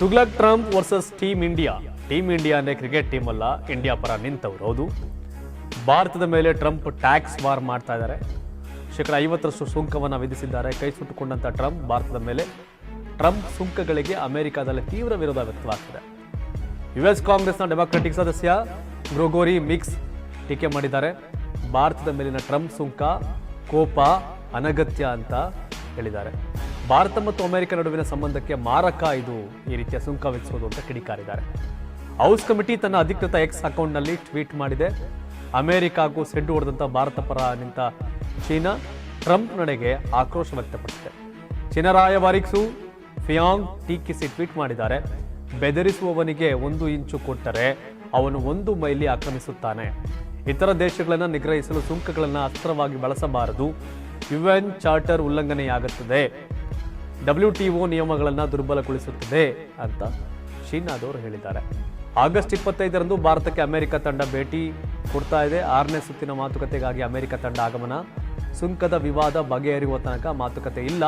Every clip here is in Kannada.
Tughlaq Trump versus team India. Team India ಅಂದ್ರೆ ಕ್ರಿಕೆಟ್ ಟೀಮ್ ಅಲ್ಲ, ಇಂಡಿಯಾ ಪರ ನಿಂತವರು. ಹೌದು, ಭಾರತದ ಮೇಲೆ ಟ್ರಂಪ್ ಟ್ಯಾಕ್ಸ್ ವಾರ್ ಮಾಡ್ತಾ ಇದ್ದಾರೆ. ಶೇಕಡ 50ರಷ್ಟು ಸುಂಕವನ್ನು ವಿಧಿಸಿದ್ದಾರೆ. ಕೈ ಸುಟ್ಟುಕೊಂಡಂತ ಟ್ರಂಪ್ ಭಾರತದ ಮೇಲೆ ಟ್ರಂಪ್ ಸುಂಕಗಳಿಗೆ ಅಮೆರಿಕಾದಲ್ಲಿ ತೀವ್ರ ವಿರೋಧ ವ್ಯಕ್ತವಾಗ್ತಿದೆ. ಯುಎಸ್ ಕಾಂಗ್ರೆಸ್ನ ಡೆಮಾಕ್ರೆಟಿಕ್ ಸದಸ್ಯ ಗ್ರೋಗೋರಿ ಮಿಕ್ಸ್ ಟೀಕೆ ಮಾಡಿದ್ದಾರೆ. ಭಾರತದ ಮೇಲಿನ ಟ್ರಂಪ್ ಸುಂಕ ಕೋಪ ಅನಗತ್ಯ ಅಂತ ಹೇಳಿದ್ದಾರೆ. ಭಾರತ ಮತ್ತು ಅಮೆರಿಕ ನಡುವಿನ ಸಂಬಂಧಕ್ಕೆ ಮಾರಕ ಇದು, ಈ ರೀತಿಯ ಸುಂಕ ವಿಧಿಸುವುದು ಅಂತ ಕಿಡಿಕಾರಿದ್ದಾರೆ. ಹೌಸ್ ಕಮಿಟಿ ತನ್ನ ಅಧಿಕೃತ ಎಕ್ಸ್ ಅಕೌಂಟ್ನಲ್ಲಿ ಟ್ವೀಟ್ ಮಾಡಿದೆ. ಅಮೆರಿಕಾಗೂ ಸೆಡ್ಡು ಹೊಡೆದಂತ ಭಾರತ ಪರ ನಿಂತ ಚೀನಾ ಟ್ರಂಪ್ ನಡೆಗೆ ಆಕ್ರೋಶ ವ್ಯಕ್ತಪಡಿಸಿದೆ. ಚೀನಾ ರಾಯಭಾರಿ ಕ್ಸು ಫಿಯಾಂಗ್ ಟೀಕಿಸಿ ಟ್ವೀಟ್ ಮಾಡಿದ್ದಾರೆ. ಬೆದರಿಸುವವನಿಗೆ 1 ಇಂಚು ಕೊಟ್ಟರೆ ಅವನು 1 ಮೈಲಿ ಆಕ್ರಮಿಸುತ್ತಾನೆ. ಇತರ ದೇಶಗಳನ್ನು ನಿಗ್ರಹಿಸಲು ಸುಂಕಗಳನ್ನು ಅಸ್ತ್ರವಾಗಿ ಬಳಸಬಾರದು. UN charter ಉಲ್ಲಂಘನೆಯಾಗುತ್ತದೆ. WTO ನಿಯಮಗಳನ್ನು ದುರ್ಬಲಗೊಳಿಸುತ್ತದೆ ಅಂತ ಚೀನಾದವರು ಹೇಳಿದ್ದಾರೆ. ಆಗಸ್ಟ್ 25ರಂದು ಭಾರತಕ್ಕೆ ಅಮೆರಿಕ ತಂಡ ಭೇಟಿ ಕೊಡ್ತಾ ಇದೆ. 6ನೇ ಸುತ್ತಿನ ಮಾತುಕತೆಗಾಗಿ ಅಮೆರಿಕ ತಂಡ ಆಗಮನ. ಸುಂಕದ ವಿವಾದ ಬಗೆಹರಿಯುವ ತನಕ ಮಾತುಕತೆ ಇಲ್ಲ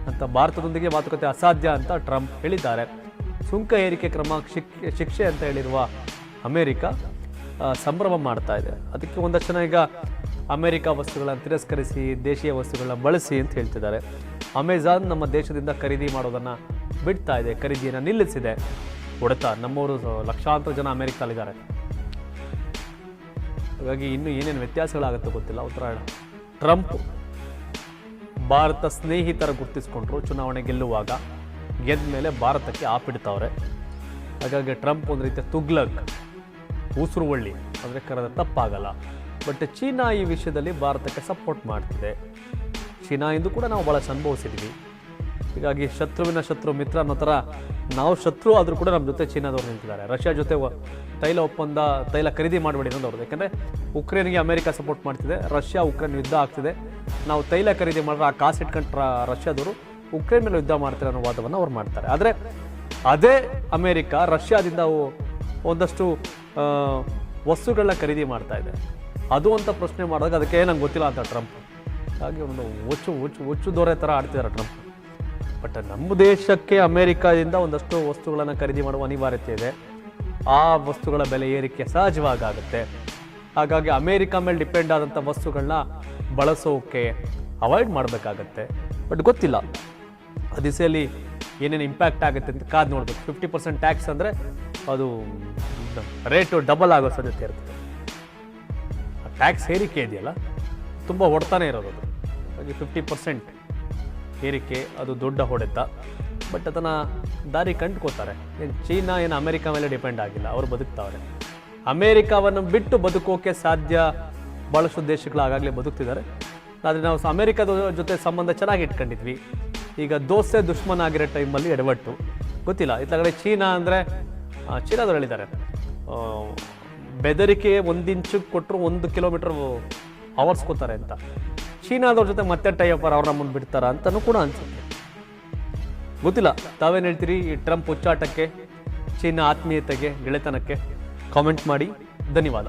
ಅಂತ, ಭಾರತದೊಂದಿಗೆ ಮಾತುಕತೆ ಅಸಾಧ್ಯ ಅಂತ ಟ್ರಂಪ್ ಹೇಳಿದ್ದಾರೆ. ಸುಂಕ ಏರಿಕೆ ಕ್ರಮ ಶಿಕ್ಷೆ ಅಂತ ಹೇಳಿರುವ ಅಮೆರಿಕ ಸಂಭ್ರಮ ಮಾಡ್ತಾ ಇದೆ. ಅದಕ್ಕೆ ಒಂದಷ್ಟು ಜನ ಈಗ ಅಮೆರಿಕ ವಸ್ತುಗಳನ್ನು ತಿರಸ್ಕರಿಸಿ ದೇಶೀಯ ವಸ್ತುಗಳನ್ನ ಬಳಸಿ ಅಂತ ಹೇಳ್ತಿದ್ದಾರೆ. ಅಮೆಜಾನ್ ನಮ್ಮ ದೇಶದಿಂದ ಖರೀದಿ ಮಾಡೋದನ್ನು ಬಿಡ್ತಾ ಇದೆ, ಖರೀದಿಯನ್ನು ನಿಲ್ಲಿಸಿದೆ. ಹೊಡೆತ ನಮ್ಮವರು ಲಕ್ಷಾಂತರ ಜನ ಅಮೆರಿಕದಲ್ಲಿದ್ದಾರೆ. ಹಾಗಾಗಿ ಇನ್ನೂ ಏನೇನು ವ್ಯತ್ಯಾಸಗಳಾಗುತ್ತೆ ಗೊತ್ತಿಲ್ಲ. ಉತ್ತರಾಯಣ ಟ್ರಂಪ್ ಭಾರತ ಸ್ನೇಹಿತರ ಗುರುತಿಸ್ಕೊಂಡ್ರು. ಚುನಾವಣೆ ಗೆಲ್ಲುವಾಗ ಗೆದ್ದ ಮೇಲೆ ಭಾರತಕ್ಕೆ ಆಪಿಡ್ತಾವ್ರೆ. ಹಾಗಾಗಿ ಟ್ರಂಪ್ ಒಂದು ರೀತಿಯ ತುಗ್ಲಕ್ ಉಸುರುವಳ್ಳಿ ಅಂದರೆ ಕರೆದ ತಪ್ಪಾಗಲ್ಲ. ಬಟ್ ಚೀನಾ ಈ ವಿಷಯದಲ್ಲಿ ಭಾರತಕ್ಕೆ ಸಪೋರ್ಟ್ ಮಾಡ್ತಿದೆ. ಚೀನಾ ಇಂದು ಕೂಡ ನಾವು ಭಾಳಷ್ಟು ಅನುಭವಿಸಿದ್ವಿ. ಹೀಗಾಗಿ ಶತ್ರುವಿನ ಶತ್ರು ಮಿತ್ರ ಅನ್ನೋ ಥರ ನಾವು ಶತ್ರು ಆದರೂ ಕೂಡ ನಮ್ಮ ಜೊತೆ ಚೀನಾದವ್ರು ನಿಂತಿದ್ದಾರೆ. ರಷ್ಯಾ ಜೊತೆ ತೈಲ ಒಪ್ಪಂದ, ತೈಲ ಖರೀದಿ ಮಾಡಬೇಡಿ ಅನ್ನೋದು. ಯಾಕಂದರೆ ಉಕ್ರೇನ್ಗೆ ಅಮೆರಿಕ ಸಪೋರ್ಟ್ ಮಾಡ್ತಿದೆ, ರಷ್ಯಾ ಉಕ್ರೇನ್ ಯುದ್ಧ ಆಗ್ತಿದೆ. ನಾವು ತೈಲ ಖರೀದಿ ಮಾಡಿದ್ರೆ ಆ ಕಾಸು ಇಟ್ಕೊಂಡ್ರ ರಷ್ಯಾದವರು ಉಕ್ರೇನ್ ಮೇಲೆ ಯುದ್ಧ ಮಾಡ್ತಾರೆ ಅನ್ನೋ ವಾದವನ್ನು ಅವ್ರು ಮಾಡ್ತಾರೆ. ಆದರೆ ಅದೇ ಅಮೆರಿಕ ರಷ್ಯಾದಿಂದ ಒಂದಷ್ಟು ವಸ್ತುಗಳನ್ನ ಖರೀದಿ ಮಾಡ್ತಾ ಇದೆ. ಅದು ಅಂತ ಪ್ರಶ್ನೆ ಮಾಡಿದಾಗ ಅದಕ್ಕೆ ನಂಗೆ ಗೊತ್ತಿಲ್ಲ ಅಂತ ಟ್ರಂಪ್. ಹಾಗೆ ಒಂದು ಹುಚ್ಚು ದೊರೆ ಥರ ಆಡ್ತಿದ್ದಾರೆ ಟ್ರಂಪ್. ಬಟ್ ನಮ್ಮ ದೇಶಕ್ಕೆ ಅಮೆರಿಕದಿಂದ ಒಂದಷ್ಟು ವಸ್ತುಗಳನ್ನು ಖರೀದಿ ಮಾಡುವ ಅನಿವಾರ್ಯತೆ ಇದೆ. ಆ ವಸ್ತುಗಳ ಬೆಲೆ ಏರಿಕೆ ಸಹಜವಾಗಿ ಆಗುತ್ತೆ. ಹಾಗಾಗಿ ಅಮೆರಿಕ ಮೇಲೆ ಡಿಪೆಂಡ್ ಆದಂಥ ವಸ್ತುಗಳನ್ನ ಬಳಸೋಕೆ ಅವಾಯ್ಡ್ ಮಾಡಬೇಕಾಗತ್ತೆ. ಬಟ್ ಗೊತ್ತಿಲ್ಲ ಆ ದಿಸೆಯಲ್ಲಿ ಏನೇನು ಇಂಪ್ಯಾಕ್ಟ್ ಆಗುತ್ತೆ ಅಂತ ಕಾದು ನೋಡ್ಬೇಕು. 50% ಟ್ಯಾಕ್ಸ್ ಅಂದರೆ ಅದು ರೇಟು ಡಬಲ್ ಆಗೋ ಸಾಧ್ಯತೆ ಇರ್ತದೆ. ಟ್ಯಾಕ್ಸ್ ಏರಿಕೆ ಇದೆಯಲ್ಲ, ತುಂಬ ಹೊಡ್ತಾನೆ ಇರೋದು ಅದು. ಹಾಗೆ 50% ಏರಿಕೆ ಅದು ದೊಡ್ಡ ಹೊಡೆತ. ಬಟ್ ಅದನ್ನು ದಾರಿ ಕಂಡುಕೋತಾರೆ. ಚೀನಾ ಏನು ಅಮೆರಿಕ ಮೇಲೆ ಡಿಪೆಂಡ್ ಆಗಿಲ್ಲ, ಅವರು ಬದುಕ್ತಾವ್ರೆ. ಅಮೆರಿಕವನ್ನು ಬಿಟ್ಟು ಬದುಕೋಕೆ ಸಾಧ್ಯ ಭಾಳಷ್ಟು ದೇಶಗಳು ಆಗಾಗಲೇ ಬದುಕ್ತಿದ್ದಾರೆ. ಆದರೆ ನಾವು ಅಮೆರಿಕದ ಜೊತೆ ಸಂಬಂಧ ಚೆನ್ನಾಗಿ ಇಟ್ಕೊಂಡಿದ್ವಿ. ಈಗ ದೋಸೆ ದುಶ್ಮನ್ ಆಗಿರೋ ಟೈಮಲ್ಲಿ ಎಡವಟ್ಟು ಗೊತ್ತಿಲ್ಲ. ಇತ್ತಗಡೆ ಚೀನಾ ಅಂದರೆ ಚೀನಾದವ್ರು ಹೇಳಿದ್ದಾರೆ, ಬೆದರಿಕೆ 1 ಇಂಚು ಕೊಟ್ಟರು 1 ಕಿಲೋಮೀಟರ್ ಆವರ್ಸ್ಕೋತಾರೆ ಅಂತ. ಚೀನಾದವ್ರ ಜೊತೆ ಮತ್ತೆ ಟೈಅಪರ್ ಅವ್ರು ನಮ್ಮನ್ನು ಬಿಡ್ತಾರ ಅಂತಲೂ ಕೂಡ ಅನ್ಸುತ್ತೆ. ಗೊತ್ತಿಲ್ಲ, ತಾವೇನು ಹೇಳ್ತೀರಿ ಈ ಟ್ರಂಪ್ ಹುಚ್ಚಾಟಕ್ಕೆ, ಚೀನಾ ಆತ್ಮೀಯತೆಗೆ, ಗೆಳೆತನಕ್ಕೆ? ಕಾಮೆಂಟ್ ಮಾಡಿ. ಧನ್ಯವಾದ.